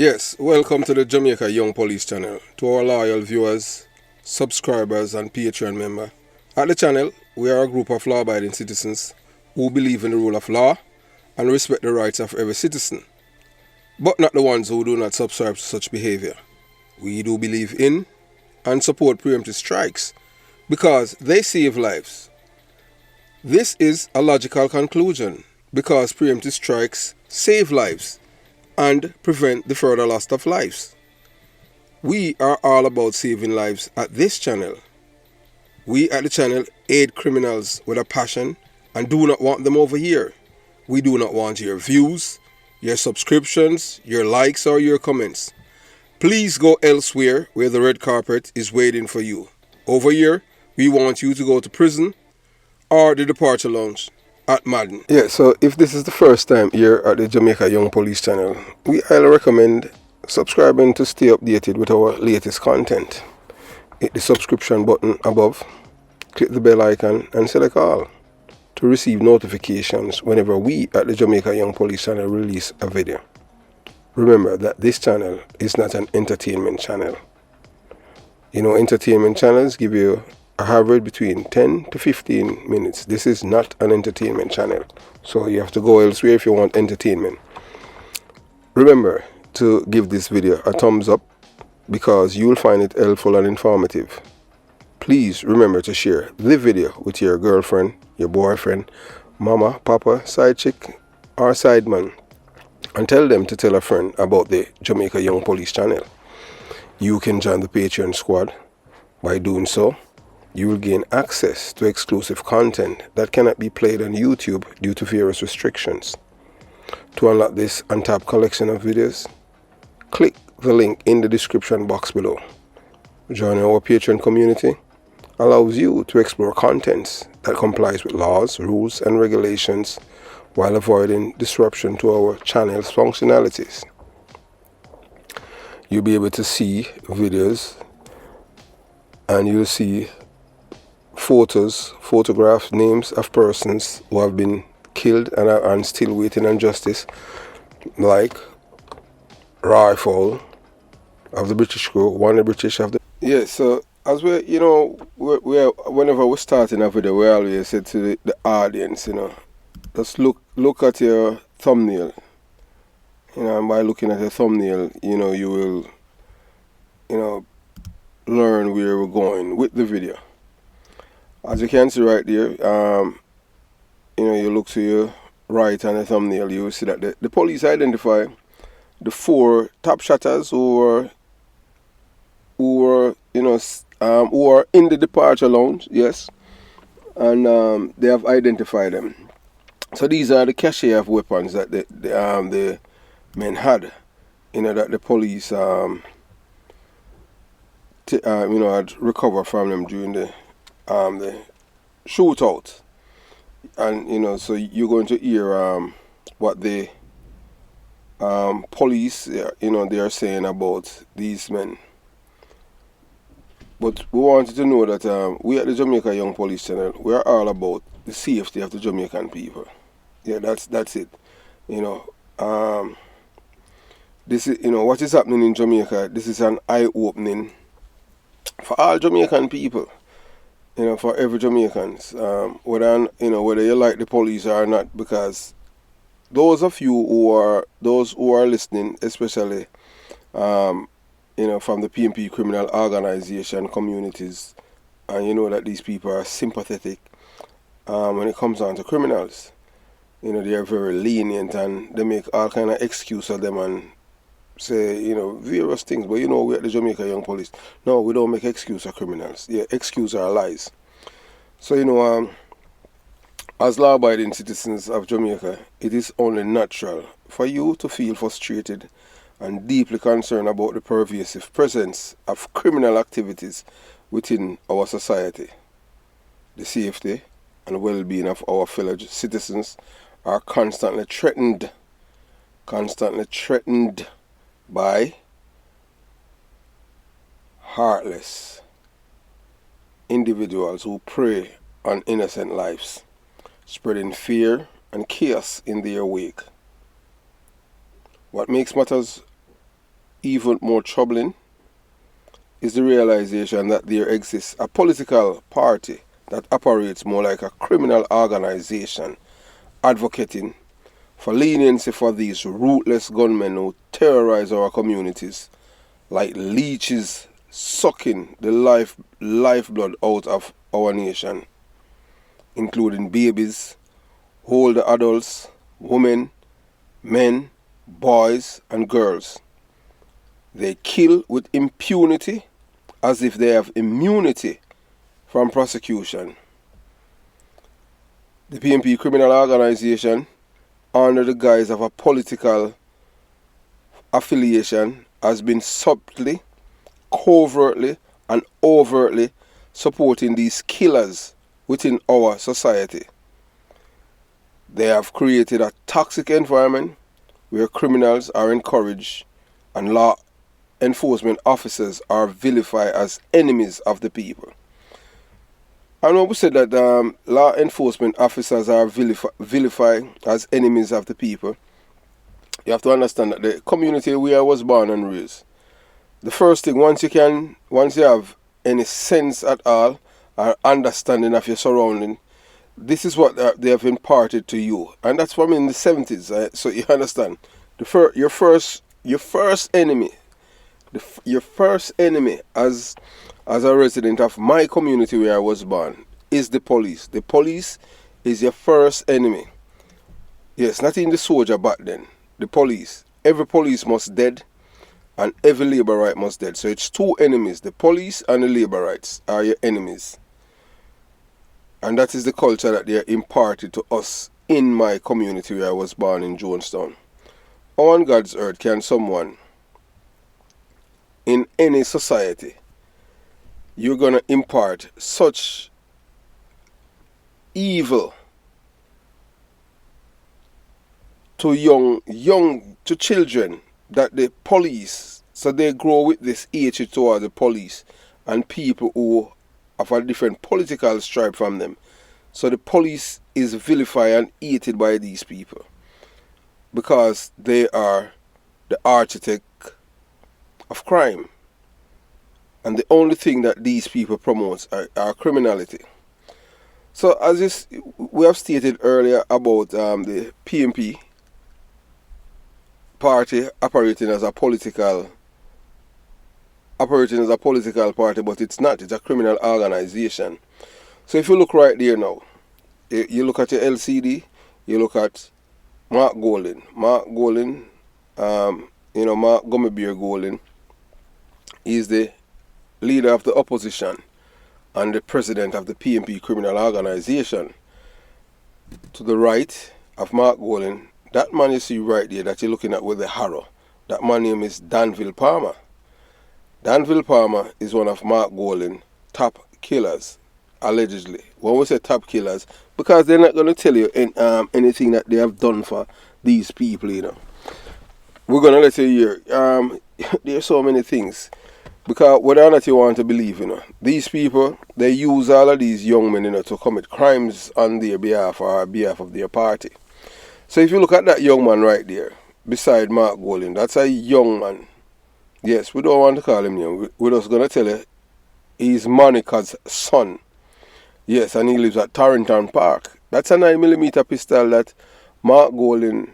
Yes, welcome to the Jamaica Young Police channel. To our loyal viewers, subscribers and Patreon member. At the channel, we are a group of law-abiding citizens who believe in the rule of law and respect the rights of every citizen, but not the ones who do not subscribe to such behavior. We do believe in and support preemptive strikes because they save lives. This is a logical conclusion because preemptive strikes save lives and prevent the further loss of lives. We are all about saving lives at this channel. We at the channel aid criminals with a passion and do not want them over here. We do not want your views, your subscriptions, your likes or your comments. Please go elsewhere where the red carpet is waiting for you. Over here, we want you to go to prison or the departure lounge at Madden. Yeah, so if this is the first time here at the Jamaica Young Police channel, we highly recommend subscribing to stay updated with our latest content. Hit the subscription button above, click the bell icon and select all to receive notifications whenever we at the Jamaica Young Police channel release a video. Remember that this channel is not an entertainment channel. You know, entertainment channels give you an average between 10 to 15 minutes. This is not an entertainment channel, so you have to go elsewhere if you want entertainment. Remember to give this video a thumbs up because you'll find it helpful and informative. Please remember to share the video with your girlfriend, your boyfriend, mama, papa, side chick or side man, and tell them to tell a friend about the Jamaica Young Police channel. You can join the Patreon squad. By doing so, you will gain access to exclusive content that cannot be played on YouTube due to various restrictions. To unlock this untapped collection of videos, click the link in the description box below. Joining our Patreon community allows you to explore contents that complies with laws, rules and regulations while avoiding disruption to our channel's functionalities. You'll be able to see videos and you'll see photographs, names of persons who have been killed and are still waiting on justice, like Rifle of the British crew, one of the British of the... Yeah, so as we, you know, whenever we're starting a video, we always say to the audience, you know, just look at your thumbnail. You know, and by looking at your thumbnail, you know, you will, you know, learn where we're going with the video. As you can see right there, you know, you look to your right on the thumbnail, you will see that the police identify the 4 top shotters who are in the departure lounge, yes, and they have identified them. So these are the cache of weapons that the men had, you know, that the police you know, had recovered from them during the shootout. And you know, so you're going to hear what the police, you know, they are saying about these men. But we wanted to know that we at the Jamaica Young Police channel, we are all about the safety of the Jamaican people. Yeah, that's it. You know, this is, you know, what is happening in Jamaica. This is an eye-opening for all Jamaican people. You know, for every Jamaicans, whether you like the police or not, because those of you who are listening, especially you know, from the PMP criminal organization communities, and you know that these people are sympathetic when it comes down to criminals. You know, they are very lenient and they make all kind of excuse of them and say, you know, various things. But you know, we at the Jamaica Young Police, no, we don't make excuse of criminals. Yeah, excuse are lies. So you know, as law-abiding citizens of Jamaica, it is only natural for you to feel frustrated and deeply concerned about the pervasive presence of criminal activities within our society. The safety and well-being of our fellow citizens are constantly threatened by heartless individuals who prey on innocent lives, spreading fear and chaos in their wake. What makes matters even more troubling is the realization that there exists a political party that operates more like a criminal organization, advocating for leniency for these ruthless gunmen who terrorize our communities like leeches sucking the lifeblood out of our nation, including babies, older adults, women, men, boys, and girls. They kill with impunity as if they have immunity from prosecution. The PNP criminal organization, under the guise of a political affiliation, has been subtly, covertly, and overtly supporting these killers within our society. They have created a toxic environment where criminals are encouraged and law enforcement officers are vilified as enemies of the people. And when we said that law enforcement officers are vilified as enemies of the people, you have to understand that the community where I was born and raised, the first thing, once you have any sense at all or understanding of your surrounding, this is what they have imparted to you, and that's from in the 70s. So you understand, your first enemy as a resident of my community where I was born is the police. The police is your first enemy. Yes, not in the soldier back then. The police. Every police must dead, and every labor right must dead. So it's two enemies. The police and the labor rights are your enemies. And that is the culture that they are imparted to us in my community where I was born in Jonestown. How on God's earth can someone in any society, you're going to impart such evil to children, that the police, so they grow with this hatred toward the police and people who have a different political stripe from them. So the police is vilified and hated by these people because they are the architect of crime. And the only thing that these people promote are criminality. So as we have stated earlier about the PNP party operating as a political party, but it's not. It's a criminal organization. So if you look right there now, you look at your LCD, you look at Mark Golding. Mark Gummibear Golding is the leader of the opposition and the president of the PNP criminal organization. To the right of Mark Golding, that man you see right there that you're looking at with the harrow, that man name is Danville Palmer. Danville Palmer is one of Mark Golding's top killers, allegedly. When we say top killers, because they're not going to tell you anything that they have done for these people, you know. We're going to let you hear. There's so many things. Because whether or not you want to believe, you know, these people, they use all of these young men, you know, to commit crimes on their behalf or behalf of their party. So if you look at that young man right there, beside Mark Golding, that's a young man. Yes, we don't want to call him young. We're just going to tell you, he's Monica's son. Yes, and he lives at Torrington Park. That's a 9mm pistol that Mark Golding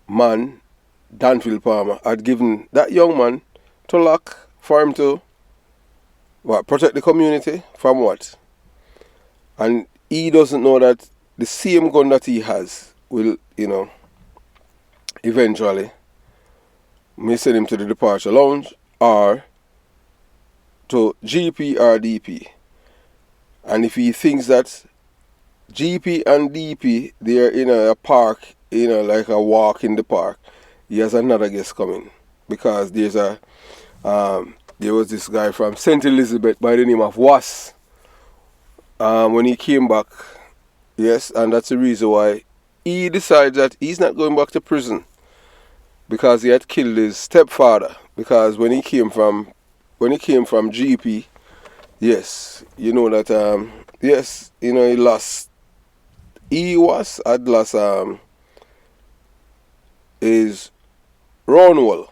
man, Danville Palmer, had given that young man to lock for him to protect the community from what? And he doesn't know that the same gun that he has will, you know, eventually may send him to the departure lounge or to GP or DP. And if he thinks that GP and DP, they're in a park, you know, like a walk in the park, he has another guest coming. Because there was this guy from St. Elizabeth by the name of Was. When he came back, yes, and that's the reason why he decided that he's not going back to prison, because he had killed his stepfather. Because when he came from GP, yes, you know that yes, you know, had lost his Ronwell.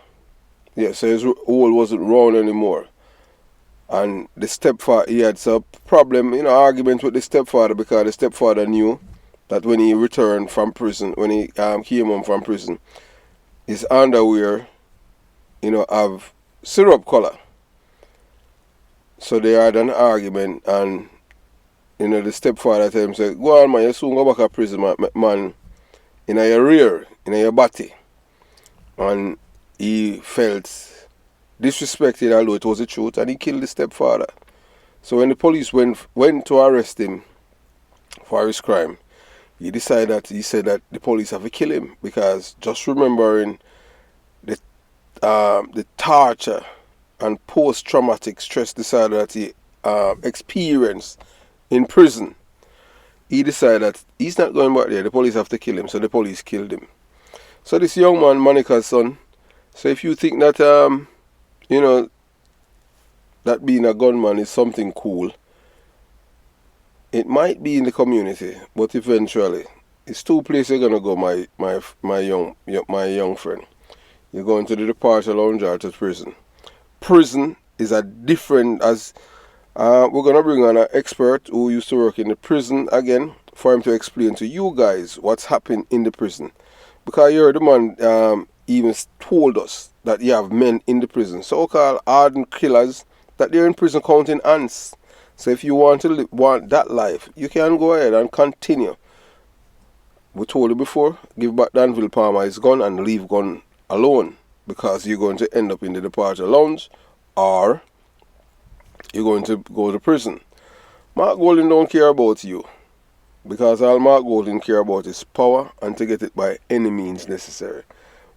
Yeah, so his hole wasn't round anymore. And the stepfather, he had some problem, argument with the stepfather because the stepfather knew that when he returned from prison, when he came home from prison, his underwear, have syrup color. So they had an argument, and the stepfather told him, say, go on man, you soon go back to prison, man, in your rear, in your body. And he felt disrespected, although it was the truth, and he killed the stepfather. So when the police went to arrest him for his crime, he said that the police have to kill him, because just remembering the torture and post-traumatic stress disorder that he experienced in prison, he decided that he's not going back there. The police have to kill him, so the police killed him. So this young man, Monica's son, so if you think that that being a gunman is something cool, it might be in the community, but eventually, it's two places you're gonna go, my young friend. You're going to the departure lounge or to prison. Prison is a different, as we're gonna bring on an expert who used to work in the prison again for him to explain to you guys what's happening in the prison. Because you heard the man even told us that you have men in the prison, so-called hardened killers, that they're in prison counting ants. So if you want that life, you can go ahead and continue. We told you before, give back Danville Palmer his gun and leave gun alone, because you're going to end up in the departure lounge or you're going to go to prison. Mark Golding don't care about you, because all Mark Golding care about is power, and to get it by any means necessary.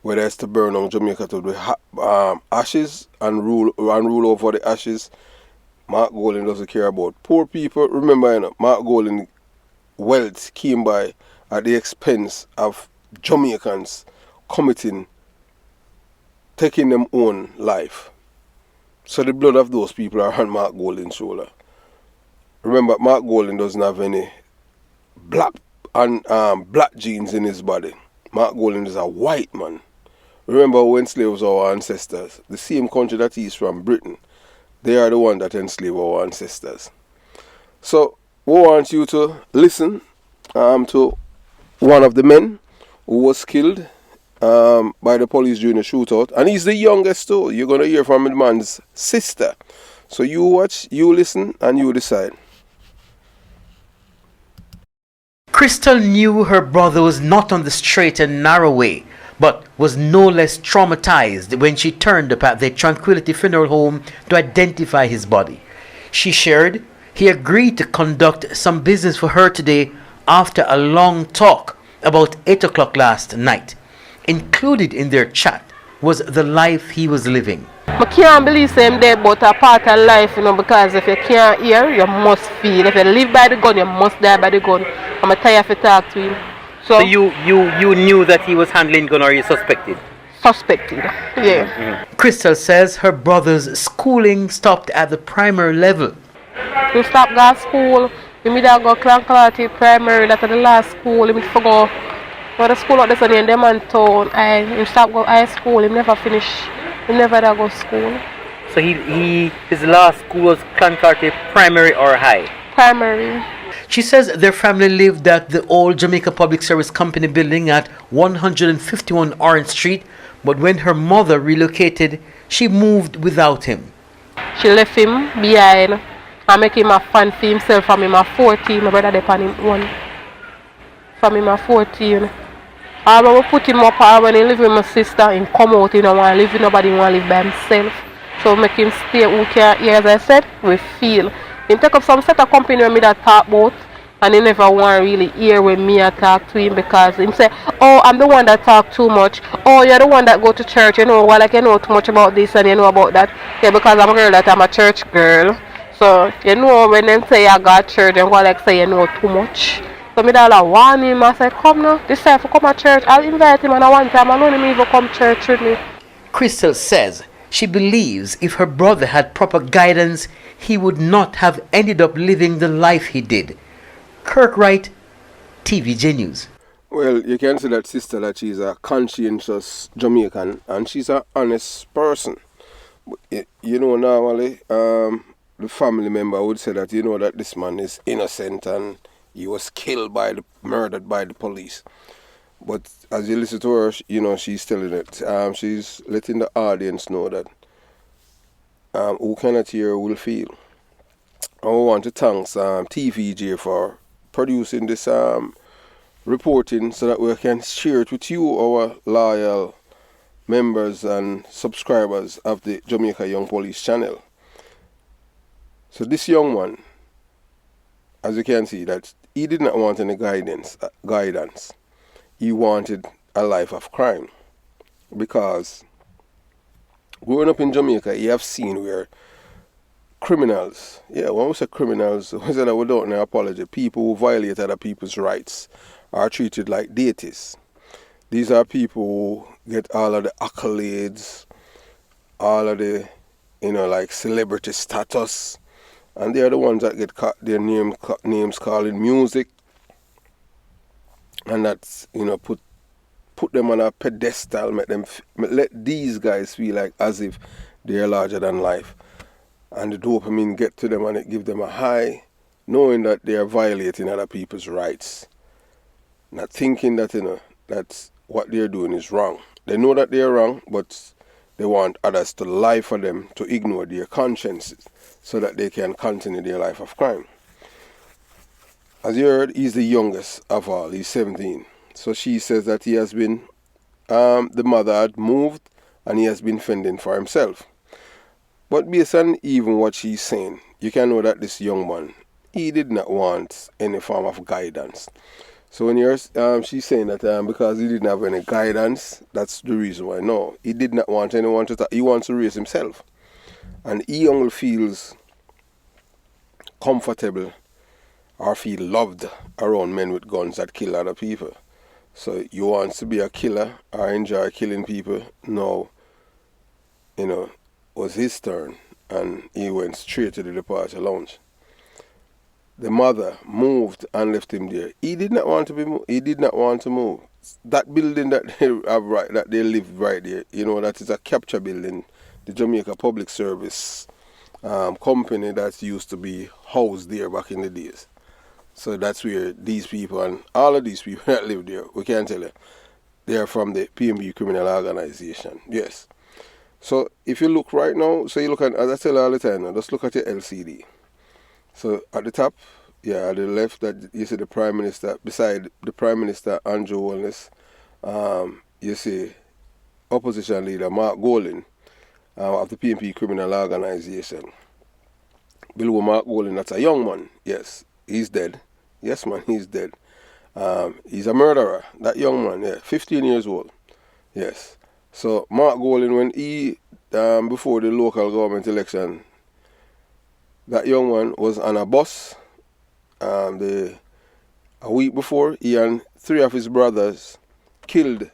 Whether it's to burn on Jamaica to the ashes and rule over the ashes, Mark Golding doesn't care about poor people. Remember, Mark Golding wealth came by at the expense of Jamaicans taking them own life. So the blood of those people are on Mark Golding's shoulder. Remember, Mark Golding doesn't have any black genes in his body. Mark Golding is a white man. Remember who enslaved our ancestors? The same country that he's from, Britain. They are the one that enslaved our ancestors. So we want you to listen to one of the men who was killed by the police during a shootout, and he's the youngest too. You're going to hear from the man's sister. So you watch, you listen, and you decide. Crystal knew her brother was not on the straight and narrow way, but was no less traumatized when she turned up at the Tranquility Funeral Home to identify his body. She shared he agreed to conduct some business for her today after a long talk about 8 o'clock last night. Included in their chat was the life he was living. I can't believe him dead, but a part of life, because if you can't hear, you must feel. If you live by the gun, you must die by the gun. I'm tired to talk to him. So you knew that he was handling gun, or you suspected? Suspected, yeah. Crystal says her brother's schooling stopped at the primary level. He stopped going to school. He made go Clancarty primary, that's the last school. He made go the school out there in them and town. He stopped go high school. He never finished. He never go to school. So his last school was Clancarty primary or high? Primary. She says their family lived at the old Jamaica Public Service Company building at 151 Orange Street, but when her mother relocated, she moved without him. She left him behind and make him a fan for himself from him at 14. My brother depend him one. From him at 14. And when we put him up, when he live with my sister, he come out, he don't want to live with nobody, he want to live by himself. So make him stay who can hear, as I said, we feel. He take up some set of company with me that talk about, and he never want to really hear when me I talk to him, because he say, oh, I'm the one that talk too much. Oh, you're the one that go to church, you know too much about this and you know about that. Yeah, because I'm a girl that I'm a church girl. So, when them say I got church, they go say you know too much. So me that warn him, I said, come now, this time for come to church, I'll invite him, and I one time I know him even come to church with me. Crystal says she believes if her brother had proper guidance, he would not have ended up living the life he did. Kirk Wright, TVJ News. Well, you can see that sister that she's a conscientious Jamaican and she's an honest person. You know, normally, the family member would say that, you know, that this man is innocent and he was murdered by the police. But as you listen to her, you know, she's telling it. She's letting the audience know that who cannot hear will feel. I want to thank TVJ for producing this reporting so that we can share it with you, our loyal members and subscribers of the Jamaica Young Police channel. So this young man, as you can see, that he did not want any guidance. He wanted a life of crime. Because growing up in Jamaica, you have seen where criminals, when we say criminals, we say that without no apology, people who violate other people's rights are treated like deities. These are people who get all of the accolades, all of the, like celebrity status, and they are the ones that get their names called in music, and that's, put them on a pedestal, let these guys feel like as if they are larger than life. And the dopamine get to them and it gives them a high, knowing that they are violating other people's rights. Not thinking that, that's what they're doing is wrong. They know that they're wrong, but they want others to lie for them, to ignore their consciences, so that they can continue their life of crime. As you heard, he's the youngest of all. He's 17. So she says that he has been, the mother had moved and he has been fending for himself. But based on even what she's saying, you can know that this young man, he did not want any form of guidance. So when she's saying that because he didn't have any guidance, that's the reason why. No, he did not want anyone to he wants to raise himself. And he only feels comfortable or feel loved around men with guns that kill other people. So he wants to be a killer or enjoy killing people. No, was his turn, and he went straight to the departure lounge. The mother moved and left him there. He did not want to He did not want to move. That building that they have that they live right there, that is a capture building, the Jamaica Public Service company that used to be housed there back in the days. So that's where these people and all of these people that live there, we can tell you, they are from the PMB criminal organization. Yes. So if you look right now, so you look at, as I tell you all the time now, just look at your LCD. So at the top, at the left, that you see the Prime Minister, beside the Prime Minister, Andrew Holness, you see opposition leader Mark Golding of the PMP criminal organization. Below Mark Golding, that's a young man. Yes, he's dead. Yes, man, he's dead. He's a murderer. That young man, 15 years old. Yes. So Mark Golding, when he, before the local government election, that young man was on a bus. A week before, he and 3 of his brothers killed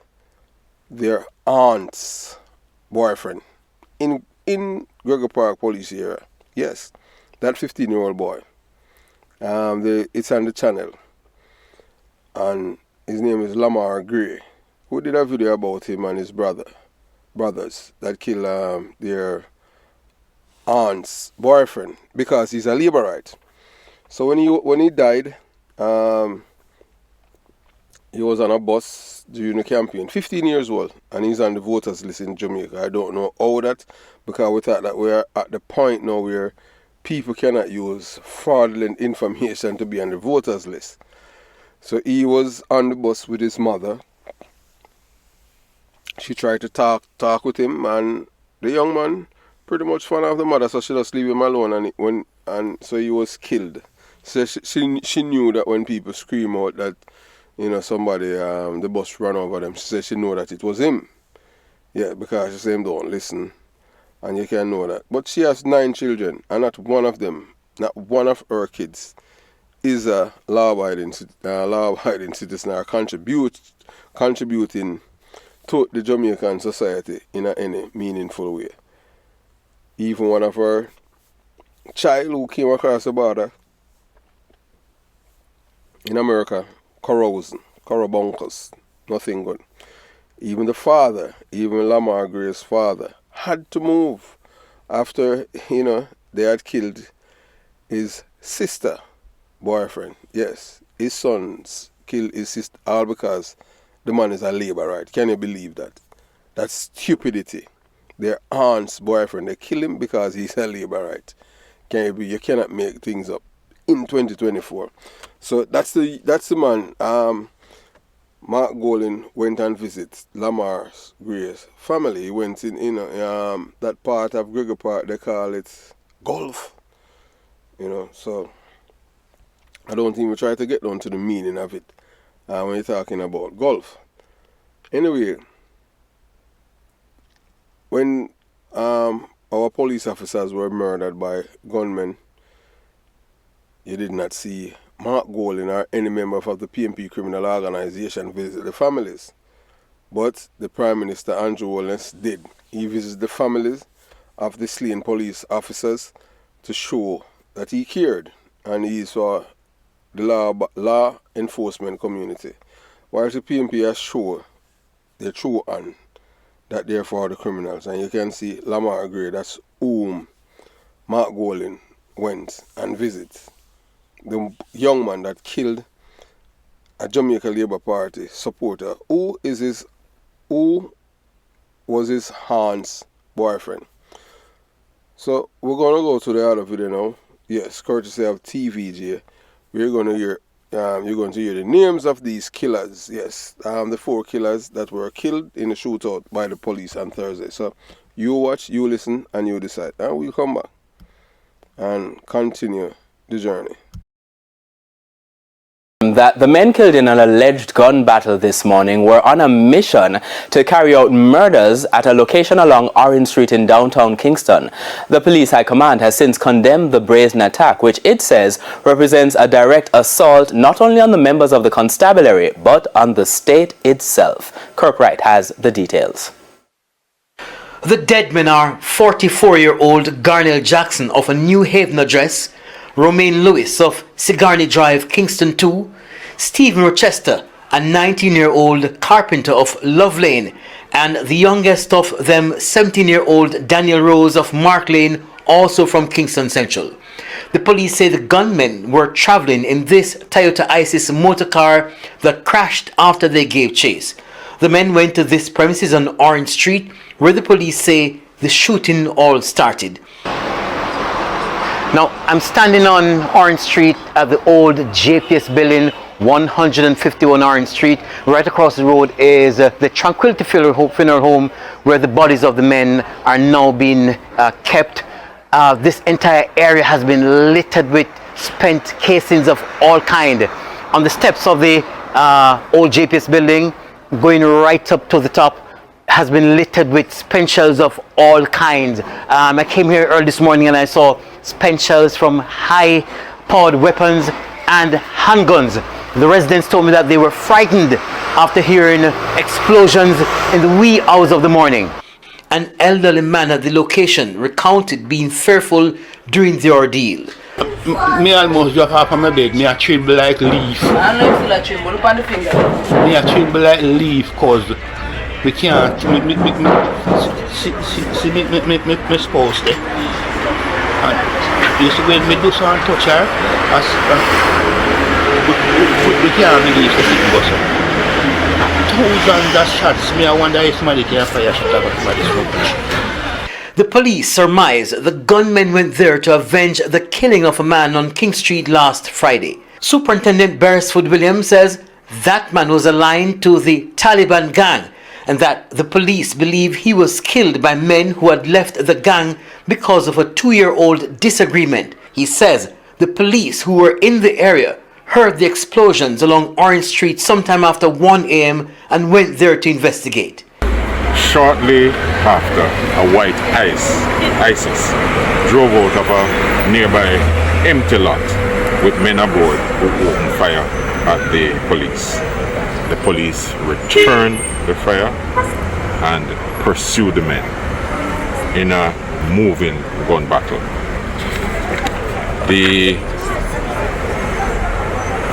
their aunt's boyfriend in Gregor Park police area. Yes, that 15-year-old boy. It's on the channel, and his name is Lamar Gray, who did a video about him and his brothers that killed their aunt's boyfriend because he's a Labourite. So when he died, he was on a bus during the campaign, 15 years old, and he's on the voters list in Jamaica. I don't know how that, because we thought that we're at the point now where people cannot use fraudulent information to be on the voters list. So he was on the bus with his mother. She tried to talk with him, and the young man pretty much fond of the mother, so she just leave him alone, and so he was killed. So she knew that when people scream out that somebody the bus ran over them, she said she knew that it was him. Yeah, because she said, don't listen, and you can know that. But she has 9 children, and not one of her kids is a law-abiding citizen or contributing to the Jamaican society in any meaningful way. Even one of her child who came across the border in America, carousing Corobuncles. Nothing good. Even the father, even Lamar Gray's father, had to move after, they had killed his sister boyfriend. Yes, his sons killed his sister, all because the man is a labourite. Can you believe that? That's stupidity. Their aunt's boyfriend, they kill him because he's a labourite. You cannot make things up in 2024. So that's the man. Mark Golin went and visited Lamar Gray's family. He went in, that part of Gregor Park, they call it golf. So I don't even try to get down to the meaning of it when you're talking about golf. Anyway, when our police officers were murdered by gunmen, you did not see Mark Golin or any member of the PNP criminal organization visit the families. But the Prime Minister Andrew Holness did. He visited the families of the slain police officers to show that he cared, and he saw the law enforcement community. While the PNP has shown their true hand that they're for the criminals. And you can see Lamar Gray, that's whom Mark Golin went and visited. The young man that killed a Jamaica Labour Party supporter, who was his aunt's boyfriend. So we're gonna go to the other video now. Yes, courtesy of TVJ. We're gonna hear you're going to hear the names of these killers. Yes, the 4 killers that were killed in a shootout by the police on Thursday. So you watch, you listen, and you decide. And we'll come back and continue the journey. That the men killed in an alleged gun battle this morning were on a mission to carry out murders at a location along Orange Street in downtown Kingston. The police high command has since condemned the brazen attack, which it says represents a direct assault not only on the members of the constabulary but on the state itself. Kirk Wright has the details. The dead men are 44-year-old Garnell Jackson of a New Haven address, Romaine Lewis of Sigourney Drive, Kingston 2, Stephen Rochester, a 19-year-old carpenter of Love Lane, and the youngest of them, 17-year-old Daniel Rose of Mark Lane, also from Kingston Central. The police say the gunmen were traveling in this Toyota Isis motor car that crashed after they gave chase. The men went to this premises on Orange Street, where the police say the shooting all started. Now, I'm standing on Orange Street at the old JPS building, 151 Orange Street. Right across the road is the Tranquility Funeral Home, where the bodies of the men are now being kept. This entire area has been littered with spent casings of all kind. On the steps of the old JPS building, going right up to the top, has been littered with spent shells of all kinds. I came here early this morning and I saw spent shells from high-powered weapons and handguns. The residents told me that they were frightened after hearing explosions in the wee hours of the morning. An elderly man at the location recounted being fearful during the ordeal. Me almost drop off of my bed. Me a tremble like leaf. I know you feel like tremble. Look on the finger. Me a tremble like leaf cause we can't. See me spouse there. And you see when me do some touch her, we can't believe the thing goes on. Thousands of shots. Me I wonder if somebody can fire shot at somebody's smoking. The police surmise the gunmen went there to avenge the killing of a man on King Street last Friday. Superintendent Beresford Williams says that man was aligned to the Taliban gang and that the police believe he was killed by men who had left the gang because of a 2-year-old disagreement. He says the police who were in the area heard the explosions along Orange Street sometime after 1 a.m. and went there to investigate. Shortly after, a white ISIS drove out of a nearby empty lot with men aboard who opened fire at the police. The police returned the fire and pursued the men in a moving gun battle. The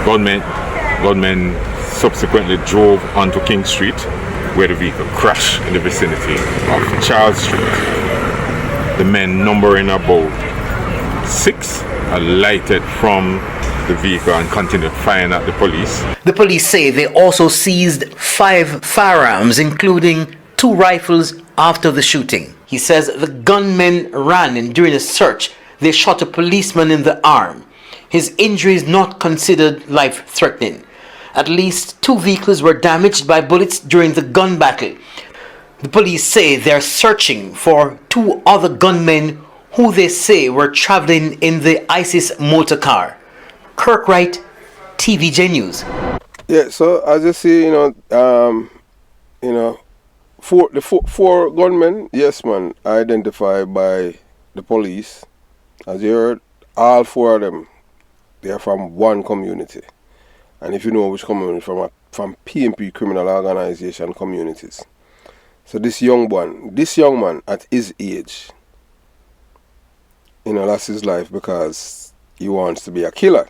gunmen subsequently drove onto King Street, where the vehicle crashed in the vicinity of Charles Street. The men, numbering about 6, alighted from the vehicle and continued firing at the police. The police say they also seized 5 firearms, including 2 rifles, after the shooting. He says the gunmen ran, and during a search, they shot a policeman in the arm. His injury is not considered life-threatening. At least 2 vehicles were damaged by bullets during the gun battle. The police say they are searching for 2 other gunmen who they say were traveling in the ISIS motor car. Wright, TVJ News. Yeah, so as you see, four gunmen, yes man, identified by the police. As you heard, all 4 of them, they are from one community. And if you know which community, from PMP criminal organization communities. So this young man at his age, lost his life because he wants to be a killer.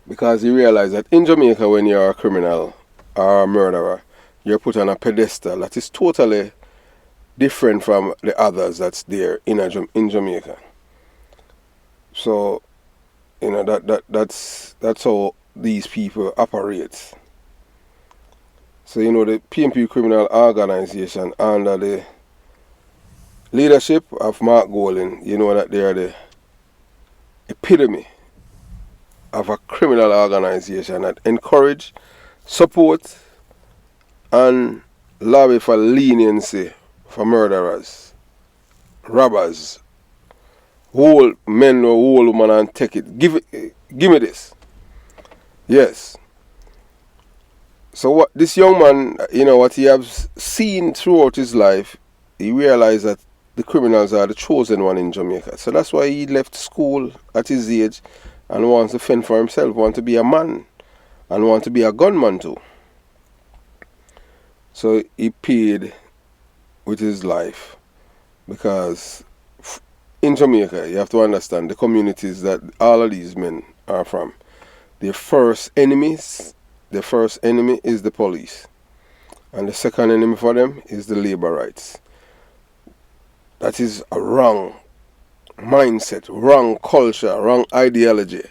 Because he realized that in Jamaica, when you're a criminal or a murderer, you're put on a pedestal that is totally different from the others that's there in Jamaica. So, that's how these people operate. So, the PMP criminal organization under the leadership of Mark Golding, that they are the epitome of a criminal organization that encourage, support, and lobby for leniency for murderers, robbers, whole men or whole woman, and take it. Give me this. Yes. So what this young man, what he has seen throughout his life, he realized that the criminals are the chosen one in Jamaica. So that's why he left school at his age and wants to fend for himself, wants to be a man, and wants to be a gunman too. So he paid with his life, because in Jamaica, you have to understand the communities that all of these men are from. The first enemy is the police, and the second enemy for them is the labor rights. That is a wrong mindset, wrong culture, wrong ideology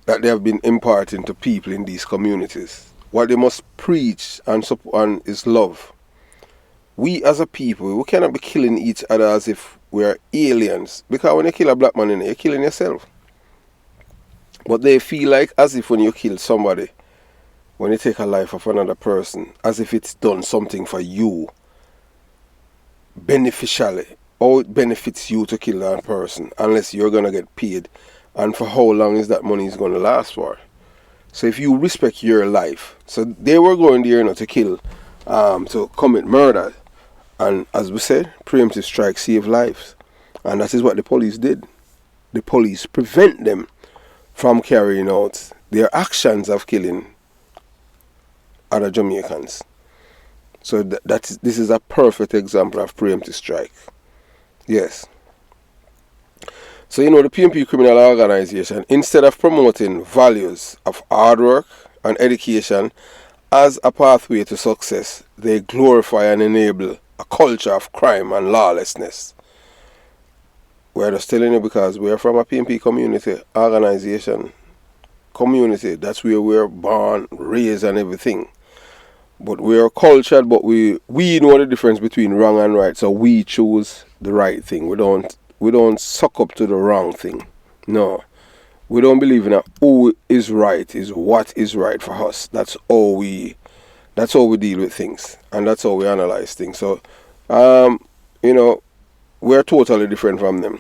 that they have been imparting to people in these communities. What they must preach and support is love. We as a people, we cannot be killing each other as if we are aliens, because when you kill a black man, you're killing yourself. But they feel like as if when you kill somebody, when you take a life of another person, as if it's done something for you beneficially, or it benefits you to kill that person, unless you're going to get paid. And for how long is that money is going to last for? So if you respect your life, so they were going there to kill, to commit murder. And as we said, preemptive strike save lives. And that is what the police did. The police prevent them from carrying out their actions of killing other Jamaicans. So this is a perfect example of preemptive strike. Yes. So the PMP criminal organization, instead of promoting values of hard work and education as a pathway to success, they glorify and enable a culture of crime and lawlessness. We're just telling you because we're from a PMP community organization. Community, that's where we're born, raised and everything. But we're cultured, but we know the difference between wrong and right, so we choose the right thing. We don't suck up to the wrong thing. No. We don't believe in that who is right is what is right for us. That's how we deal with things, and that's how we analyze things. So we're totally different from them.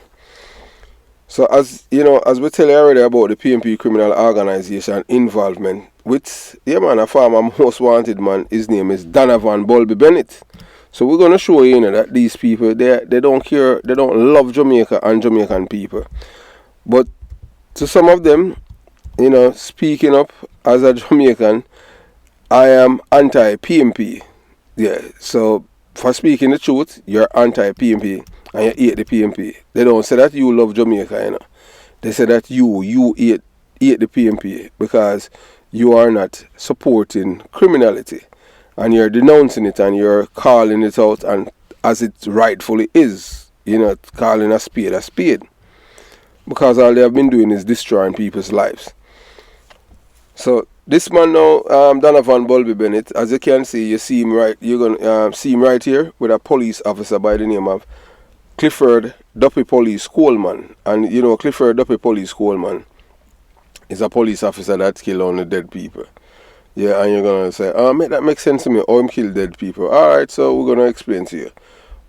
So as we tell you already about the PMP criminal organization involvement with a former most wanted man, his name is Donovan Bulby Bennett. So we're gonna show you, that these people they don't care, they don't love Jamaica and Jamaican people. But to some of them, speaking up as a Jamaican, I am anti-PMP. Yeah, so for speaking the truth, you're anti-PMP and you hate the PMP. They don't say that you love Jamaica, They say that you hate the PMP because you are not supporting criminality, and you're denouncing it and you're calling it out and as it rightfully is. You're not calling a spade, because all they have been doing is destroying people's lives. So this man now, Donovan Bulby Bennett, as you can see, you see him right. You're gonna see him right here with a police officer by the name of Clifford Duppy Police Coleman. And you know, Clifford Duppy Police Coleman is a police officer that killed only dead people. Yeah, and you're gonna say, that makes sense to me. Oh, him kill dead people. Alright, so we're gonna explain to you.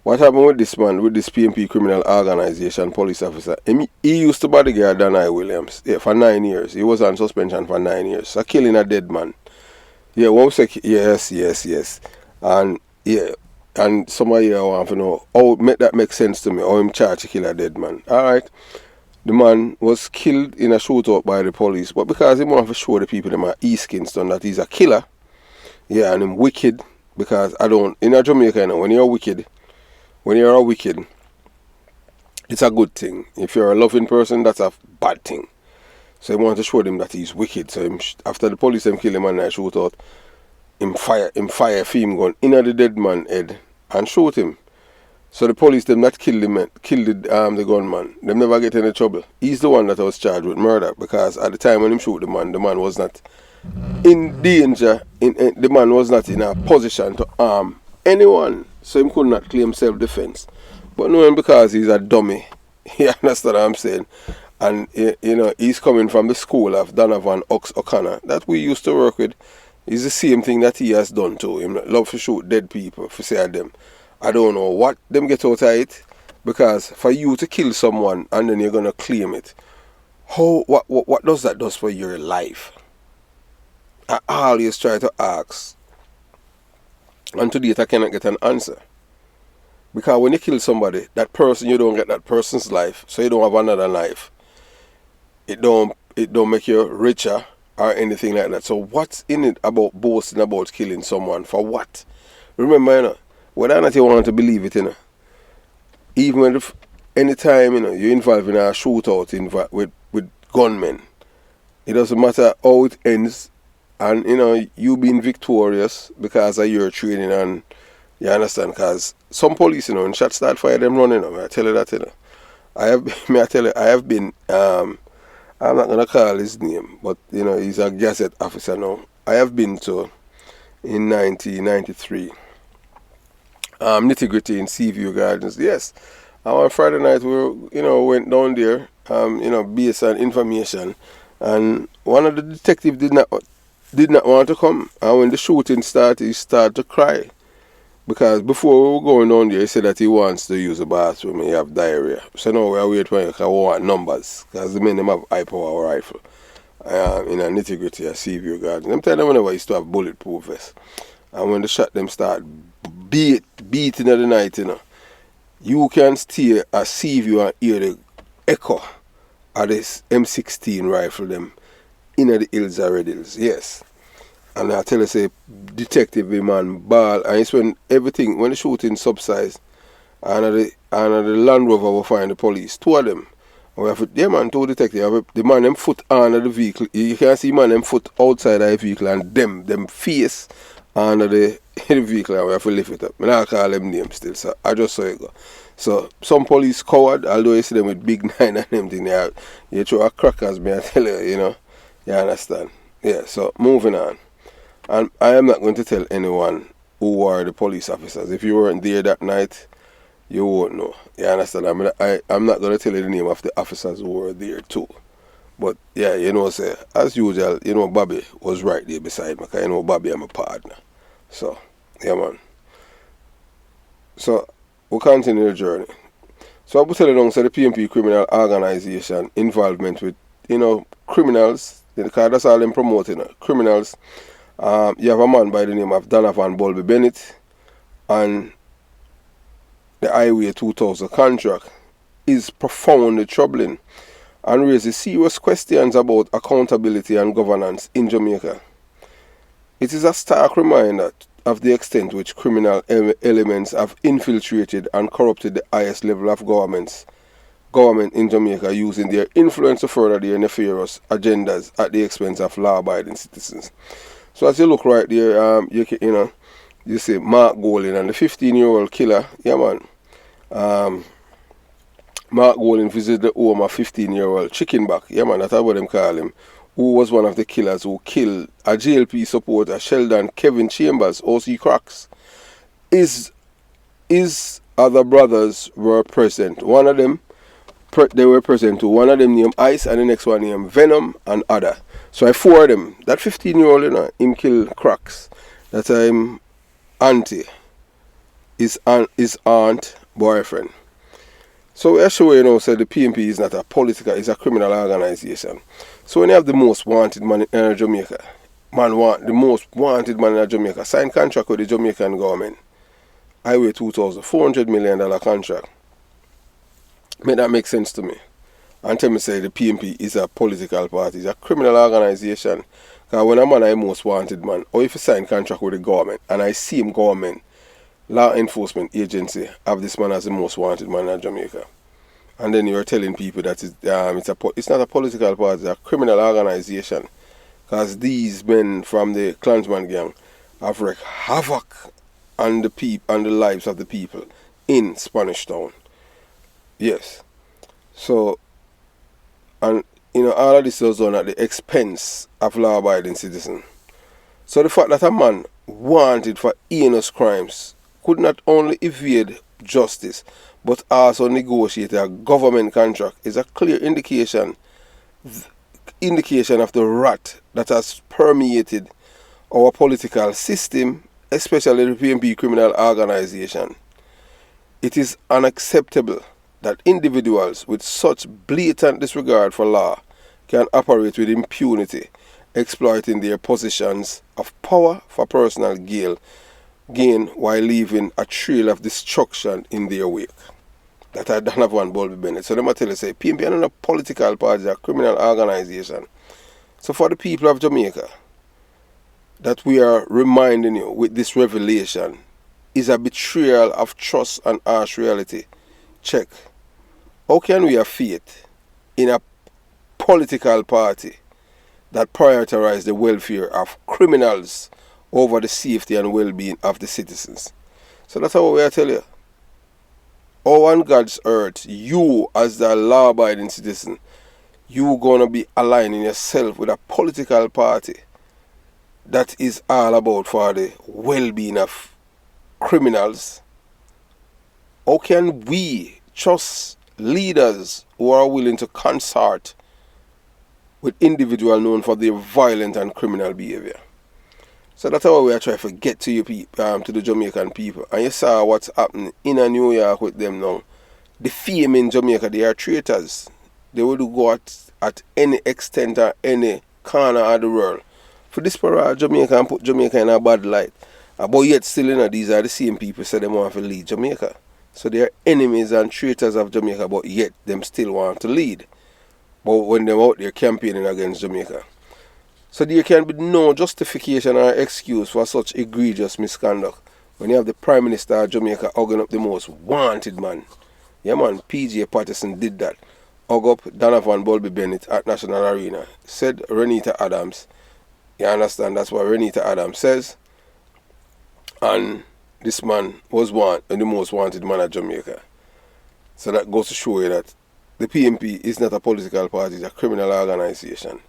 What happened with this man, with this PMP criminal organization police officer? He used to bodyguard Danai Williams for 9 years. He was on suspension for 9 years. So killing a dead man. Yeah, one sec. Yes. And yeah, and somebody here want to know how that makes sense to me. How him charged to kill a dead man. Alright. The man was killed in a shootout by the police, but because he want to show the people in East Kingston that he's a killer, yeah, and him wicked, because in a Jamaica, you know, when you're a wicked, it's a good thing. If you're a loving person, that's a bad thing. So he want to show them that he's wicked. So after the police kill him and I shoot out, him fire film gun in the dead man head and shoot him. So the police them not killed the gunman. Them never get in any trouble. He's the one that was charged with murder, because at the time when him shoot the man was not in danger. The man was not in a position to harm anyone. So he could not claim self-defense. But knowing because he's a dummy, you understand what I'm saying? And you know, he's coming from the school of Donovan Ox O'Connor that we used to work with. It's the same thing that he has done to him. Love to shoot dead people, for say them. I don't know what them get out of it, because for you to kill someone and then you're gonna claim it, what does that do for your life? I always try to ask, and to date I cannot get an answer. Because when you kill somebody, that person, you don't get that person's life, so you don't have another life. It don't make you richer or anything like that. So what's in it about boasting about killing someone? For what? Remember, you know, whether or not you want to believe it, you know, even if anytime, you know, you're involved in a shootout with gunmen, it doesn't matter how it ends, and you know, you being victorious because of your training, and you understand, because some police, you know, when shots start fire, them running. I tell you that, you know. I have been, I'm not gonna call his name, but you know, he's a gazette officer now. I have been to, in 1993, Nitty Gritty in Seaview Gardens. Yes, on Friday night went down there, based on information, and one of the detectives did not want to come. And when the shooting started, he started to cry, because before we were going down there, he said that he wants to use the bathroom and he have diarrhea. So now we are waiting for him, because we want numbers, because the men them have high power rifle in a Nitty Gritty at Seaview Gardens. I'm telling them whenever he used to have bulletproof vest. And when the shot them start beating at the night, you know, you can stay at Seaview and hear the echo of this M16 rifle them in the hills already. Yes. And I tell you, say, detective man ball, and it's when the shooting subsides, and the Land Rover will find the police, two of them. And we have two detectives, the man them foot under the vehicle. You can see man them foot outside the vehicle, and them face under the vehicle, and we have to lift it up. I don't call them names still, so I just saw it go. So some police coward, although you see them with big 9 and them thing, you throw a crackers, me I tell you, you know. You understand? Yeah, so moving on. And I am not going to tell anyone who were the police officers. If you weren't there that night, you won't know. You understand? I'm not going to tell you the name of the officers who were there too. But yeah, you know, say, as usual, you know, Bobby was right there beside me, because you know Bobby, I'm a partner. So, yeah, man. So, we'll continue the journey. So, I will tell you now, so the PMP criminal organization involvement with, you know, criminals, because that's all them promoting, criminals. You have a man by the name of Donovan Bulby Bennett, and the Highway 2000 contract is profoundly troubling and raises serious questions about accountability and governance in Jamaica. It is a stark reminder of the extent to which criminal elements have infiltrated and corrupted the highest level of governments government in Jamaica using their influence to further their nefarious agendas at the expense of law-abiding citizens. So as you look right there, you see Mark Golding and the 15-year-old killer, yeah man. Mark Golding visited the home of 15-year-old Chickenback, yeah man, that's what them call him, who was one of the killers who killed a JLP supporter, Sheldon Kevin Chambers, OC Cracks. His other brothers were present. One of them, they were present too. One of them named Ice and the next one named Venom and Other. So I four of them. That 15-year-old, him kill Cracks. That's him auntie. His aunt boyfriend. So we are sure say the PNP is not a political, it's a criminal organization. So when you have the most wanted man in Jamaica, the most wanted man in Jamaica, sign contract with the Jamaican government. Highway $2,400 million contract. Make that make sense to me. And tell me say the PNP is a political party, it's a criminal organization. Because when a man is most wanted man, or if you sign contract with the government, and I see him government, law enforcement agency, have this man as the most wanted man in Jamaica. And then you're telling people that it's not a political party, it's a criminal organization. Because these men from the Klansman gang have wreaked havoc on the lives of the people in Spanish Town. Yes. So, and all of this was done at the expense of law-abiding citizens. So the fact that a man wanted for heinous crimes could not only evade justice, but also negotiate a government contract is a clear indication of the rot that has permeated our political system, especially the PNP criminal organization. It is unacceptable that individuals with such blatant disregard for law can operate with impunity, exploiting their positions of power for personal gain while leaving a trail of destruction in their wake. That I don't have one Bulby Bennett. So let me tell you, say, PNP is not a political party, a criminal organization. So for the people of Jamaica, that we are reminding you with this revelation is a betrayal of trust and harsh reality. Check. How can we have faith in a political party that prioritizes the welfare of criminals over the safety and well-being of the citizens? So that's how we are telling you. Oh, on God's earth, you as the law-abiding citizen, you gonna be aligning yourself with a political party that is all about for the well-being of criminals? How can we trust leaders who are willing to consort with individuals known for their violent and criminal behavior? So that's how we are trying to get to you to the Jamaican people. And you saw what's happening in New York with them now. The fame in Jamaica, they are traitors. They will go at any extent or any corner of the world for disparage Jamaica and put Jamaica in a bad light. But yet still, these are the same people say they want to lead Jamaica. So they are enemies and traitors of Jamaica, but yet them still want to lead. But when they're out there campaigning against Jamaica. So there can be no justification or excuse for such egregious misconduct when you have the Prime Minister of Jamaica hugging up the most wanted man. Yeah man, PJ Patterson did that. Hug up Donovan Bulby Bennett at National Arena. Said Renita Adams. You understand? That's what Renita Adams says. And this man was the most wanted man of Jamaica. So that goes to show you that the PNP is not a political party, it's a criminal organization.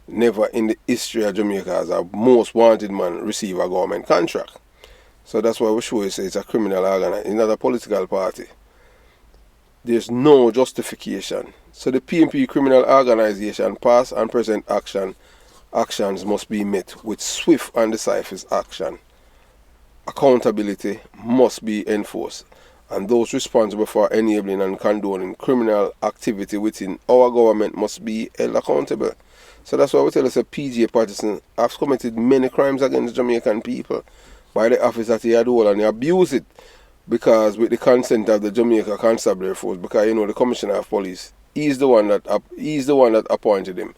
Never in the history of Jamaica has a most wanted man receive a government contract. So that's why we show you say it's a criminal organization, it's not a political party. There's no justification. So the PNP criminal organization past and present actions must be met with swift and decisive action. Accountability must be enforced, and those responsible for enabling and condoning criminal activity within our government must be held accountable. So that's why we tell us that PJ Patterson has committed many crimes against Jamaican people by the office that he had hold, and he abused it because with the consent of the Jamaica Constabulary Force, because the Commissioner of Police, he's the one that appointed him.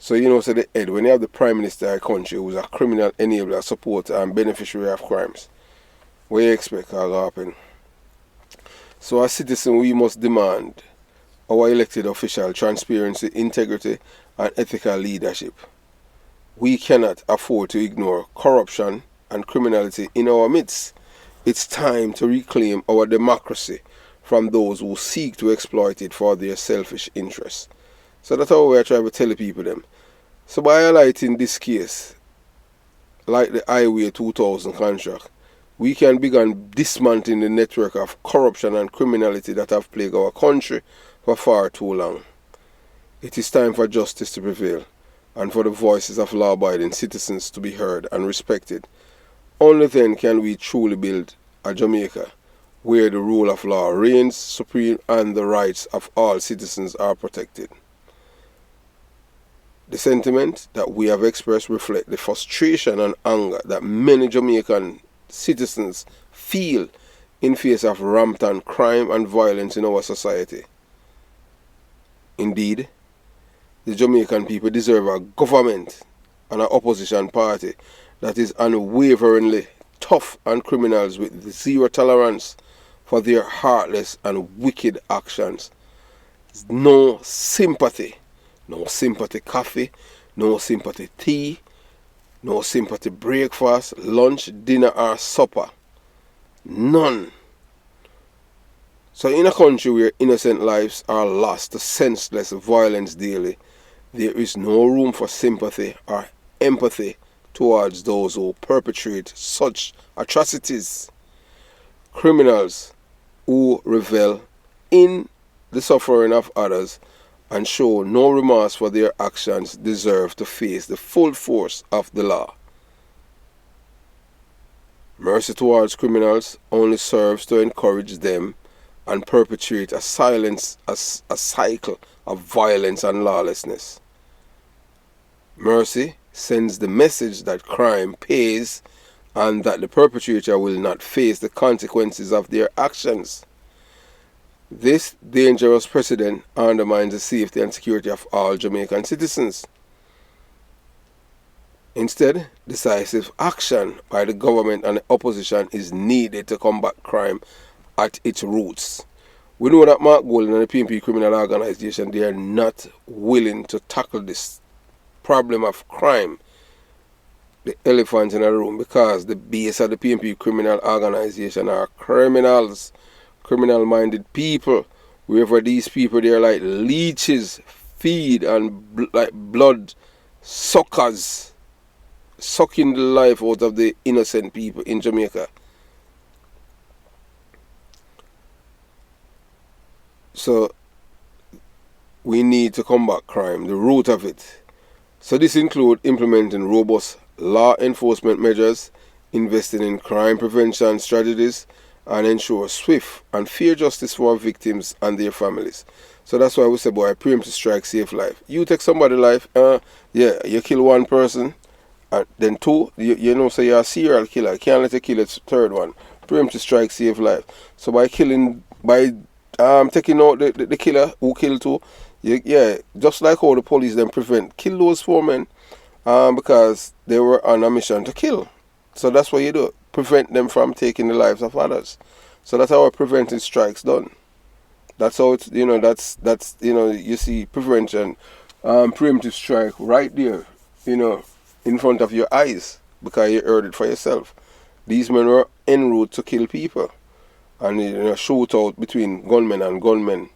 So so the head, when you have the Prime Minister of a country who's a criminal enabler, supporter and beneficiary of crimes, what do you expect will happen? So as citizens, we must demand our elected official transparency, integrity, and ethical leadership. We cannot afford to ignore corruption and criminality in our midst. It's time to reclaim our democracy from those who seek to exploit it for their selfish interests. So that's how we are trying to tell the people them. So by highlighting this case, like the Highway 2000 contract, we can begin dismantling the network of corruption and criminality that have plagued our country for far too long. It is time for justice to prevail and for the voices of law-abiding citizens to be heard and respected. Only then can we truly build a Jamaica where the rule of law reigns supreme and the rights of all citizens are protected. The sentiment that we have expressed reflect the frustration and anger that many Jamaican citizens feel in face of rampant crime and violence in our society. Indeed, the Jamaican people deserve a government and an opposition party that is unwaveringly tough on criminals with zero tolerance for their heartless and wicked actions. No sympathy coffee, no sympathy tea, no sympathy breakfast, lunch, dinner or supper. None. So in a country where innocent lives are lost to senseless violence daily, there is no room for sympathy or empathy towards those who perpetrate such atrocities. Criminals who revel in the suffering of others and show no remorse for their actions deserve to face the full force of the law. Mercy towards criminals only serves to encourage them and perpetuate a cycle of violence and lawlessness. Mercy sends the message that crime pays and that the perpetrator will not face the consequences of their actions. This dangerous precedent undermines the safety and security of all Jamaican citizens. Instead, decisive action by the government and the opposition is needed to combat crime at its roots. We know that Mark Golden and the PNP criminal organization, they are not willing to tackle this problem of crime, the elephant in the room, because the base of the PNP criminal organization are criminals, criminal-minded people. Wherever these people, they're like leeches, feed and like blood suckers, sucking the life out of the innocent people in Jamaica. So we need to combat crime, the root of it. So this includes implementing robust law enforcement measures, investing in crime prevention strategies, and ensure swift and fair justice for our victims and their families. So that's why we say, boy, preemptive strike save life. You take somebody's life, you kill one person, and then two, you know, so you're a serial killer. You can't let you kill a third one. Preemptive strike save life. So by taking out the killer who killed two, just like how the police then kill those four men, because they were on a mission to kill. So that's what you do. Prevent them from taking the lives of others. So that's how a preventive strike's done. That's how it's, that's you see prevention, preemptive strike right there, in front of your eyes, because you heard it for yourself. These men were en route to kill people, and shoot out between gunmen and gunmen.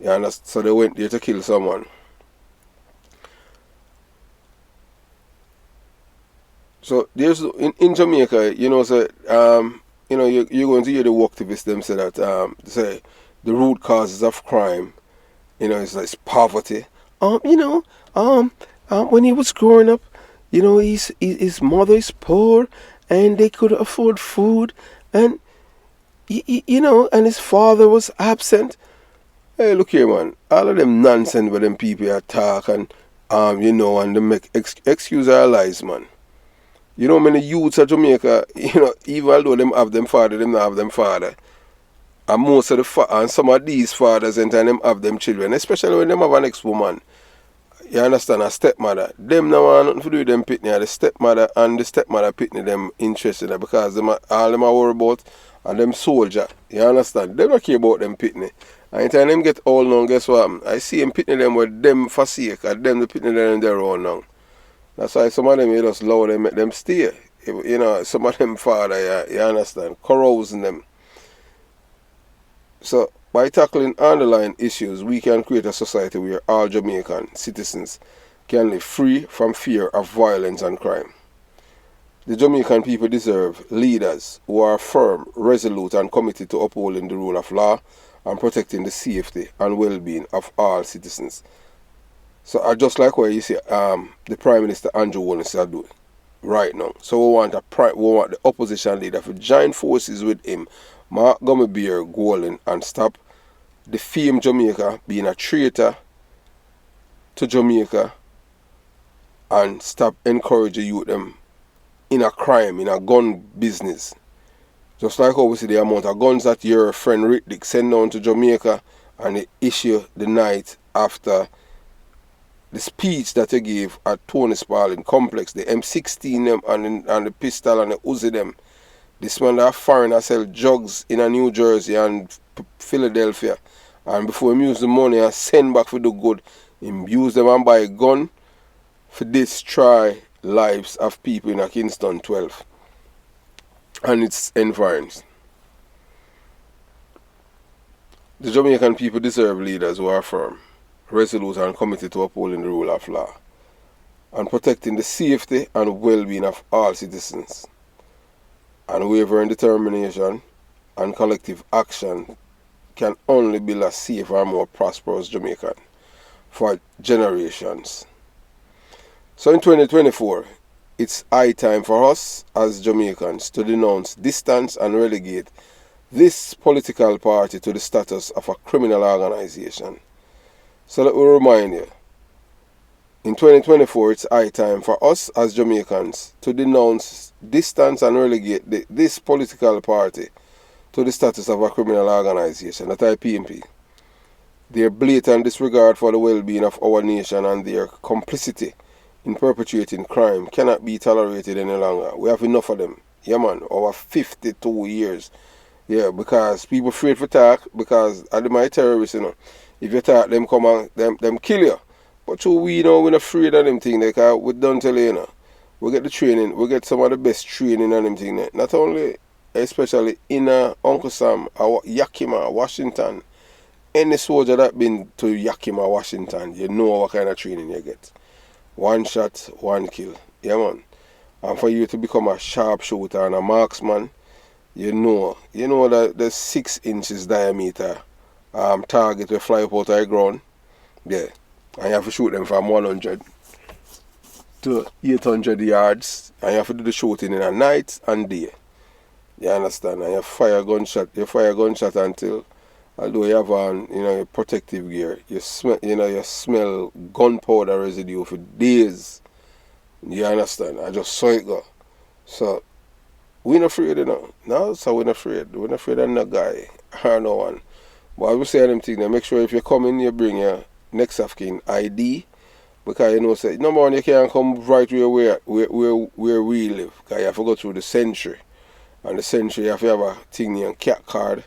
You understand? So they went there to kill someone. So there's in Jamaica, you're going to hear the activists them say that say the root causes of crime, it's like poverty. When he was growing up, his mother is poor and they could afford food, and and his father was absent. Hey, look here, man. All of them nonsense where them people are talk and and they make excuse our lies, man. Many youths of Jamaica, even though them have them father, them not have them father. And most of and some of these fathers and them have them children, especially when them have an ex-woman. You understand, a stepmother. Them now want nothing to do with them pitney, the stepmother and the stepmother pitney them interested because all them are worried about and them soldier. You understand? They don't care about them pitney. Anytime them get old now, guess what? I see him pitting them with them forsake, and them the pitting them in their own now. That's why some of them you just low them, make them stay. You know, some of them father, you understand, carousing them. So by tackling underlying issues, we can create a society where all Jamaican citizens can live free from fear of violence and crime. The Jamaican people deserve leaders who are firm, resolute and committed to upholding the rule of law and protecting the safety and well-being of all citizens. So I just like what you see the Prime Minister Andrew Holness are doing right now. So we want the opposition leader to join forces with him, Mark Gummy Golden, and stop the fame Jamaica being a traitor to Jamaica and stop encouraging youth them in a crime, in a gun business. Just like obviously the amount of guns that your friend Rick Dick sent down to Jamaica and the issue the night after the speech that he gave at Tony Spalding Complex, the M16 them and the pistol and the Uzi them. This man that foreigner sell drugs in a New Jersey and Philadelphia, and before him use the money and send back for the good, him use them and buy a gun for destroy lives of people in a Kingston 12 and its environs. The Jamaican people deserve leaders who are firm, resolute and committed to upholding the rule of law and protecting the safety and well-being of all citizens. Unwavering determination and collective action can only build a safer and more prosperous Jamaica for generations. So in 2024, it's high time for us as Jamaicans to denounce, distance and relegate this political party to the status of a criminal organization. So let me remind you, in 2024, it's high time for us as Jamaicans to denounce, distance and relegate this political party to the status of a criminal organization, that IPMP. Their blatant disregard for the well-being of our nation and their complicity in perpetuating crime cannot be tolerated any longer. We have enough of them. Yeah, man, over 52 years. Yeah, because people afraid for talk, because of my terrorists, you know. If you talk, them come and them kill you. But we know we're not afraid of them things, because we don't tell you, you know. We get the training, we get some of the best training on them things. Not only, especially in Uncle Sam, or Yakima, Washington. Any soldier that been to Yakima, Washington, you know what kind of training you get. 1 shot, 1 kill. Yeah, man. And for you to become a sharpshooter and a marksman, you know that the 6 inches diameter target will fly up out of the ground. Yeah. And you have to shoot them from 100 to 800 yards. And you have to do the shooting in a night and day. You understand? And you fire gunshot until, although you have your protective gear, you smell gunpowder residue for days. You understand? I just saw it go. So we're not afraid, you know. No, so we're not afraid. We're not afraid of no guy or no one. But I will say them things, make sure if you come in, you bring your next of kin ID. Because you know, say number one, you can't come right where we live. Because you have to go through the century. And the century you have to have a thing named cat card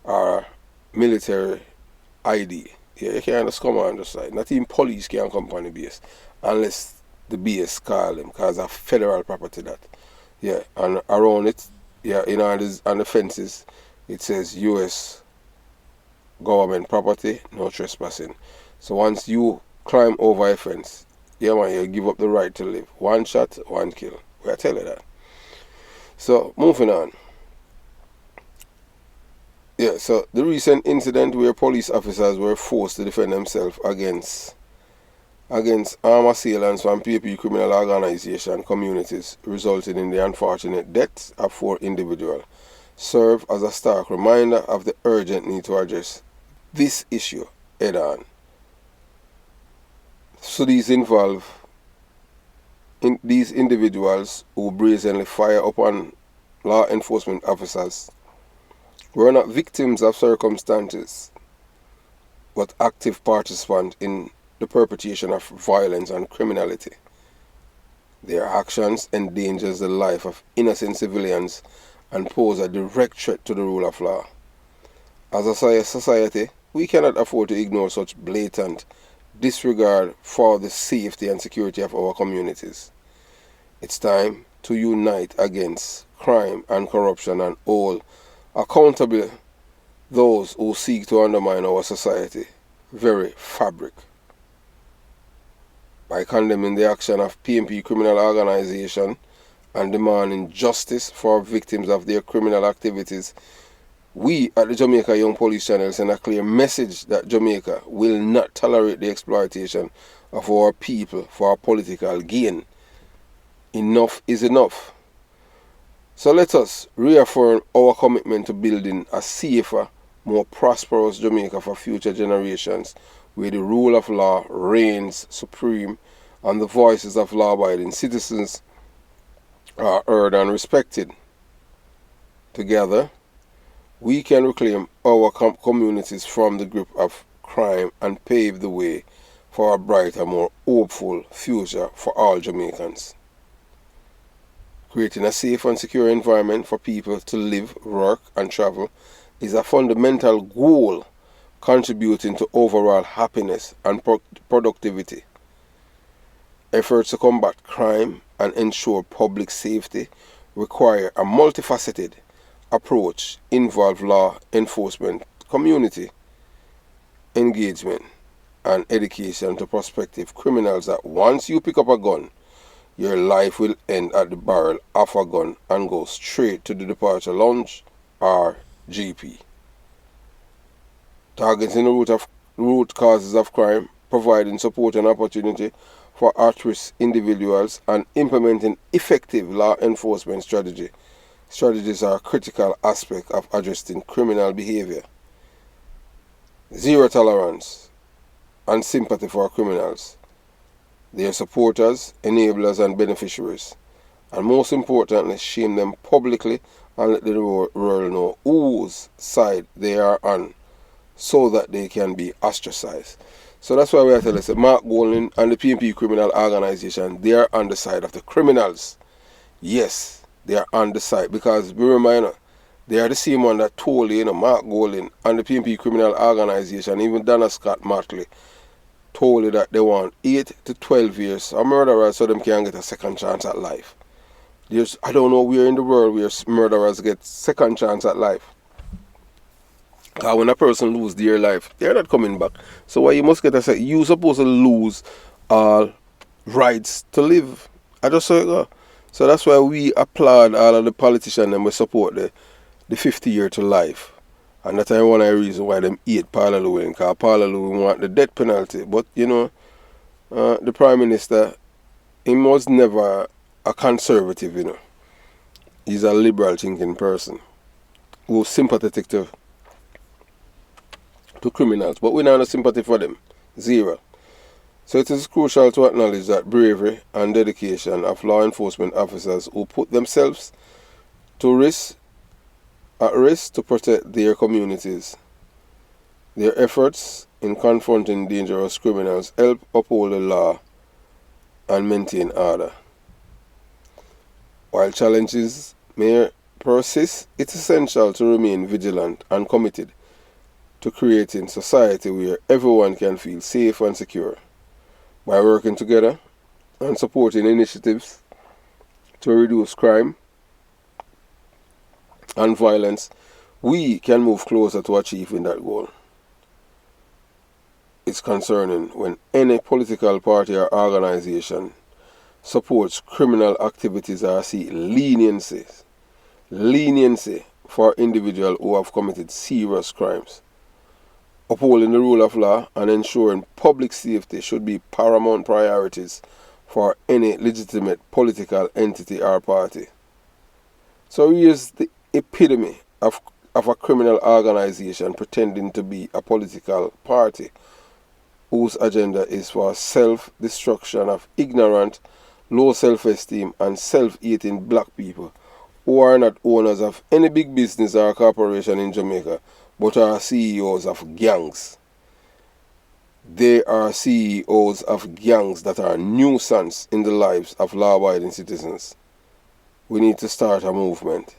or military ID. Yeah, you can't just come on the side. Not even police can come on the base unless the base call them, because of federal property that. Yeah, and around it, yeah, on the fences, it says US government property, no trespassing. So once you climb over a fence, yeah man, you give up the right to live. 1 shot, 1 kill. I tell you that. So moving on. Yeah, so the recent incident where police officers were forced to defend themselves against armed assailants from PAP criminal organization communities, resulting in the unfortunate deaths of 4 individuals, serve as a stark reminder of the urgent need to address this issue head on. So these individuals who brazenly fire upon law enforcement officers were not victims of circumstances, but active participants in the perpetration of violence and criminality. Their actions endangers the life of innocent civilians and pose a direct threat to the rule of law. As a society, we cannot afford to ignore such blatant disregard for the safety and security of our communities. It's time to unite against crime and corruption and hold accountable those who seek to undermine our society very fabric. By condemning the action of PNP criminal organization and demanding justice for victims of their criminal activities, we at the Jamaica Young Police Channel send a clear message that Jamaica will not tolerate the exploitation of our people for our political gain. Enough is enough. So let us reaffirm our commitment to building a safer, more prosperous Jamaica for future generations, where the rule of law reigns supreme and the voices of law-abiding citizens are heard and respected. Together, we can reclaim our communities from the grip of crime and pave the way for a brighter, more hopeful future for all Jamaicans. Creating a safe and secure environment for people to live, work and travel is a fundamental goal contributing to overall happiness and productivity. Efforts to combat crime and ensure public safety require a multifaceted approach, involve law enforcement, community engagement and education to prospective criminals that once you pick up a gun, your life will end at the barrel of a gun and go straight to the departure lounge or GP. Targeting the root causes of crime, providing support and opportunity for at-risk individuals, and implementing effective law enforcement strategies are a critical aspect of addressing criminal behavior. Zero tolerance and sympathy for criminals, their supporters, enablers and beneficiaries, and most importantly, shame them publicly and let the world know whose side they are on, so that they can be ostracized. So that's why we are telling us that Mark Golding and the PNP criminal organization, they are on the side of the criminals. Yes, they are on the side, because we remind you, they are the same one that told Mark Golding and the PNP criminal organization, even Donna Scott Martley, told you that they want 8 to 12 years a murderer so them can get a second chance at life. I don't know where in the world where murderers get second chance at life. Because when a person loses their life, they're not coming back. So why you must get a say, you're supposed to lose all rights to live. I just say go. So that's why we applaud all of the politicians and we support the 50 year to life. And that's one of the reasons why them hate Paula Lewin, because Paula Lewin want the death penalty. But the Prime Minister, he was never a conservative, He's a liberal thinking person who's sympathetic to criminals, but we don't have sympathy for them. Zero. So it is crucial to acknowledge that bravery and dedication of law enforcement officers who put themselves at risk to protect their communities. Their efforts in confronting dangerous criminals help uphold the law and maintain order. While challenges may persist, it's essential to remain vigilant and committed to creating a society where everyone can feel safe and secure. By working together and supporting initiatives to reduce crime and violence, we can move closer to achieving that goal. It's concerning when any political party or organization supports criminal activities or see leniency for individuals who have committed serious crimes. Upholding the rule of law and ensuring public safety should be paramount priorities for any legitimate political entity or party. So here's the epitome of a criminal organization pretending to be a political party whose agenda is for self-destruction of ignorant, low self-esteem and self-hating black people who are not owners of any big business or corporation in Jamaica, but are CEOs of gangs. They are CEOs of gangs that are nuisance in the lives of law-abiding citizens. We need to start a movement.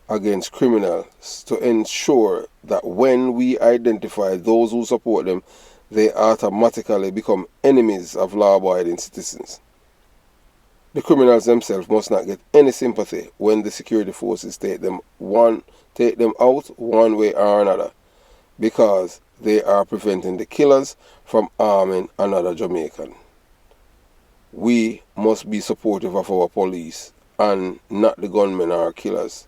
against criminals to ensure that when we identify those who support them, they automatically become enemies of law-abiding citizens. The criminals themselves must not get any sympathy when the security forces take them out one way or another, because they are preventing the killers from harming another Jamaican. We must be supportive of our police and not the gunmen or killers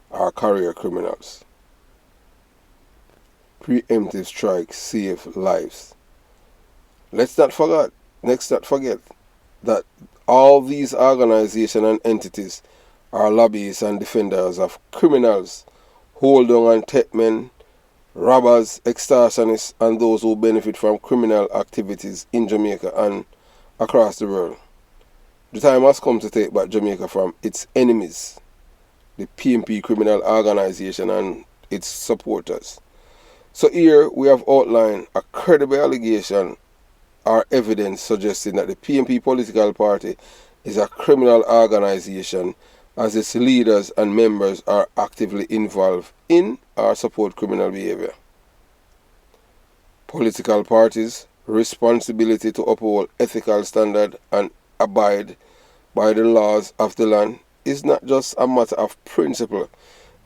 or career criminals. Preemptive strikes save lives. Let's not forget that all these organizations and entities are lobbyists and defenders of criminals, hold on and take men, robbers, extortionists, and those who benefit from criminal activities in Jamaica and across the world. The time has come to take back Jamaica from its enemies, the PMP criminal organization and its supporters. So here we have outlined a credible allegation or evidence suggesting that the PMP political party is a criminal organization, as its leaders and members are actively involved in or support criminal behavior. Political parties' responsibility to uphold ethical standards and abide by the laws of the land is not just a matter of principle,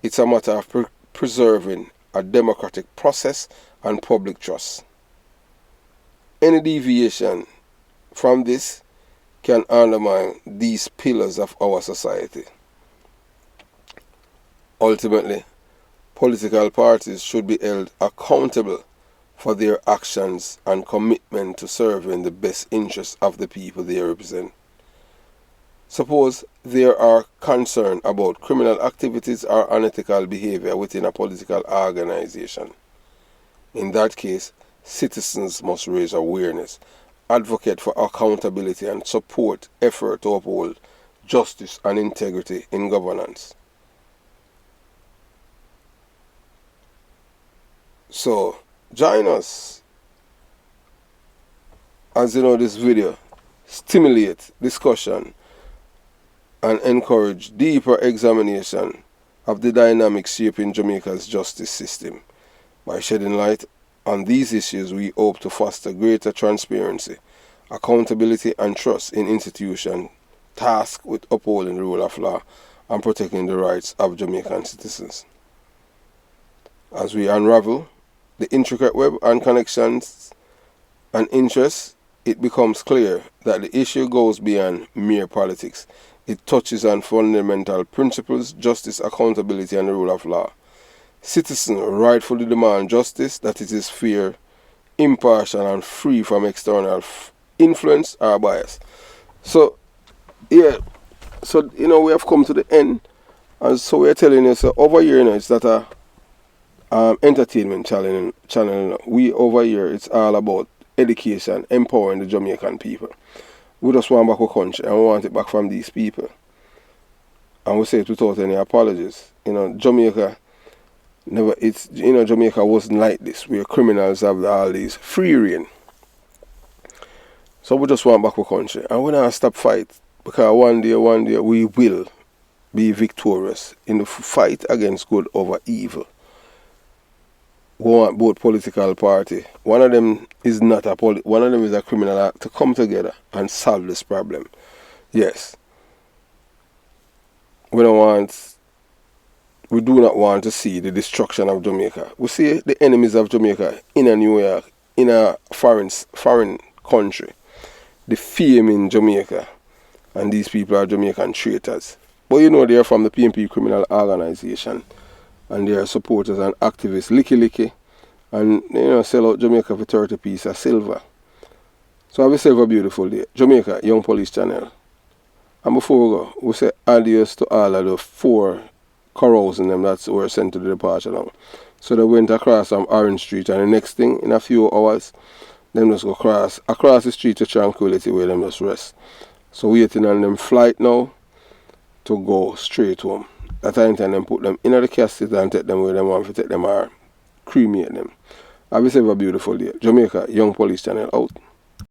it's a matter of preserving a democratic process and public trust. Any deviation from this can undermine these pillars of our society. Ultimately, political parties should be held accountable for their actions and commitment to serving the best interests of the people they represent. Suppose there are concern about criminal activities or unethical behavior within a political organization. In that case, citizens must raise awareness, advocate for accountability, and support effort to uphold justice and integrity in governance. So, join us as this video stimulate discussion and encourage deeper examination of the dynamics shaping Jamaica's justice system. By shedding light on these issues, we hope to foster greater transparency, accountability, and trust in institutions tasked with upholding the rule of law and protecting the rights of Jamaican citizens. As we unravel the intricate web and connections and interests, it becomes clear that the issue goes beyond mere politics. It touches on fundamental principles, justice, accountability, and the rule of law. Citizens rightfully demand justice that it is fair, impartial, and free from external influence or bias. So, we have come to the end, and so we're telling you, so over here, it's not a entertainment channel. We over here, it's all about education, empowering the Jamaican people. We just want back our country, and we want it back from these people. And we say it without any apologies. Jamaica Jamaica wasn't like this, where criminals have all these free reign. So we just want back our country, and we don't stop fight, because one day we will be victorious in the fight against good over evil. We want both political party. One of them is a criminal act, to come together and solve this problem. Yes. We do not want to see the destruction of Jamaica. We see the enemies of Jamaica in a New York, in a foreign country. The fame in Jamaica, and these people are Jamaican traitors. But they are from the PMP criminal organization, and they are supporters and activists, licky, and sell out Jamaica for 30 pieces of silver. So have yourself a beautiful day. Jamaica Young Police Channel. And before we go, we say adios to all of the 4 carousing them that were sent to the departure now. So they went across Orange Street, and the next thing, in a few hours, them just go across the street to Tranquility, where them just rest. So waiting on them flight now to go straight home. At the time them put them in the casket and take them where they want to take them or cremate them. Have yourself a beautiful day. Jamaica Young Police Channel out.